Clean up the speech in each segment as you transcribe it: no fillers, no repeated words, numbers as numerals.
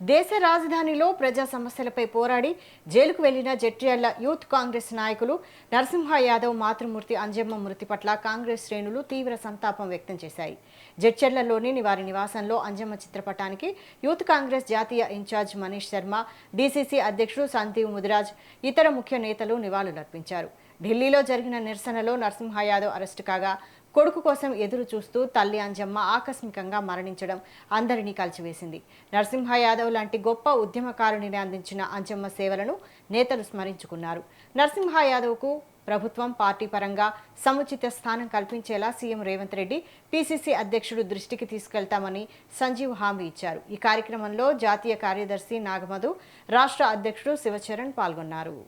దేశ రాజధానిలో ప్రజా సమస్యలపై పోరాడి జైలుకు వెళ్లిన జడ్చర్ల యూత్ కాంగ్రెస్ నాయకులు నరసింహ యాదవ్ మాతృమూర్తి అంజమ్మ మృతి పట్ల కాంగ్రెస్ శ్రేణులు తీవ్ర సంతాపం వ్యక్తం చేశాయి. జడ్చర్లలోని వారి నివాసంలో అంజమ్మ చిత్రపటానికి యూత్ కాంగ్రెస్ జాతీయ ఇన్ఛార్జ్ మనీష్ శర్మ, డీసీసీ అధ్యక్షుడు సందీప్ ముదిరాజ్, ఇతర ముఖ్య నేతలు నివాళులర్పించారు. ఢిల్లీలో జరిగిన నిరసనలో నరసింహ యాదవ్ అరెస్టు కాగా కొడుకు కోసం ఎదురు చూస్తూ తల్లి అంజమ్మ ఆకస్మికంగా మరణించడం అందరినీ కలిచివేసింది. నరసింహ యాదవ్ లాంటి గొప్ప ఉద్యమకారునిని అందించిన అంజమ్మ సేవలను నేతలు స్మరించుకున్నారు. నరసింహ యాదవ్కు ప్రభుత్వం పార్టీ పరంగా సముచిత స్థానం కల్పించేలా సీఎం రేవంత్ రెడ్డి పీసీసీ అధ్యక్షుడు దృష్టికి తీసుకెళ్తామని సంజీవ్ హామీ ఇచ్చారు. ఈ కార్యక్రమంలో జాతీయ కార్యదర్శి నాగమధు, రాష్ట్ర అధ్యక్షుడు శివచరణ్ పాల్గొన్నారు.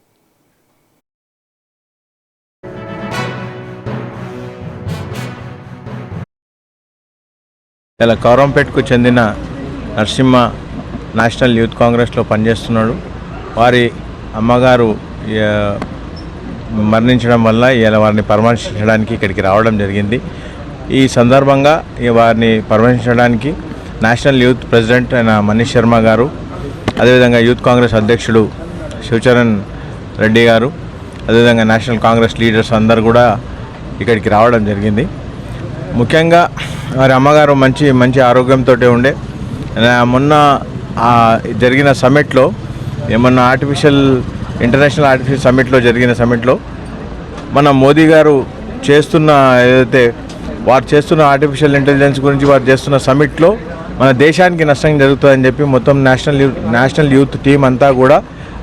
ఇలా కౌరంపేటకు చెందిన నరసింహ నేషనల్ యూత్ కాంగ్రెస్లో పనిచేస్తున్నాడు. వారి అమ్మగారు మరణించడం వల్ల ఇలా వారిని పరామర్శించడానికి ఇక్కడికి రావడం జరిగింది. ఈ సందర్భంగా వారిని పరామర్శించడానికి నేషనల్ యూత్ ప్రెసిడెంట్ అయిన మనీష్ శర్మ గారు, అదేవిధంగా యూత్ కాంగ్రెస్ అధ్యక్షుడు శివచరణ్ రెడ్డి గారు, అదేవిధంగా నేషనల్ కాంగ్రెస్ లీడర్స్ అందరు కూడా ఇక్కడికి రావడం జరిగింది. ముఖ్యంగా వారి అమ్మగారు మంచి ఆరోగ్యంతో ఉండే. మొన్న జరిగిన సమ్మిట్లో, మొన్న ఇంటర్నేషనల్ ఆర్టిఫిషియల్ సమ్మిట్లో జరిగిన సమ్మిట్లో మన మోదీ గారు వారు చేస్తున్న ఆర్టిఫిషియల్ ఇంటెలిజెన్స్ గురించి వారు చేస్తున్న సమ్మిట్లో మన దేశానికి నష్టం జరుగుతుందని చెప్పి మొత్తం నేషనల్ యూత్ టీం అంతా కూడా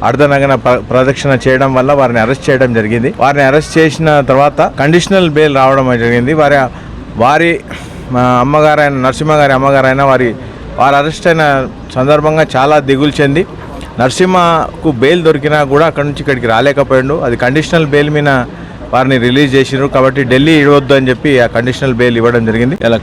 అర్ధనగన ప్రదక్షిణ చేయడం వల్ల వారిని అరెస్ట్ చేయడం జరిగింది. వారిని అరెస్ట్ చేసిన తర్వాత కండిషనల్ బెయిల్ రావడం జరిగింది. వారి అమ్మగారైన నరసింహ గారి అమ్మగారైన వారు అరెస్ట్ అయిన సందర్భంగా చాలా దిగులు చెంది, నరసింహకు బెయిల్ దొరికినా కూడా అక్కడి నుంచి ఇక్కడికి రాలేకపోయాడు. అది కండిషనల్ బెయిల్ మీద వారిని రిలీజ్ చేసినారు. కాబట్టి ఢిల్లీ ఇవ్వద్దు అని చెప్పి ఆ కండిషనల్ బెయిల్ ఇవ్వడం జరిగింది. ఇలా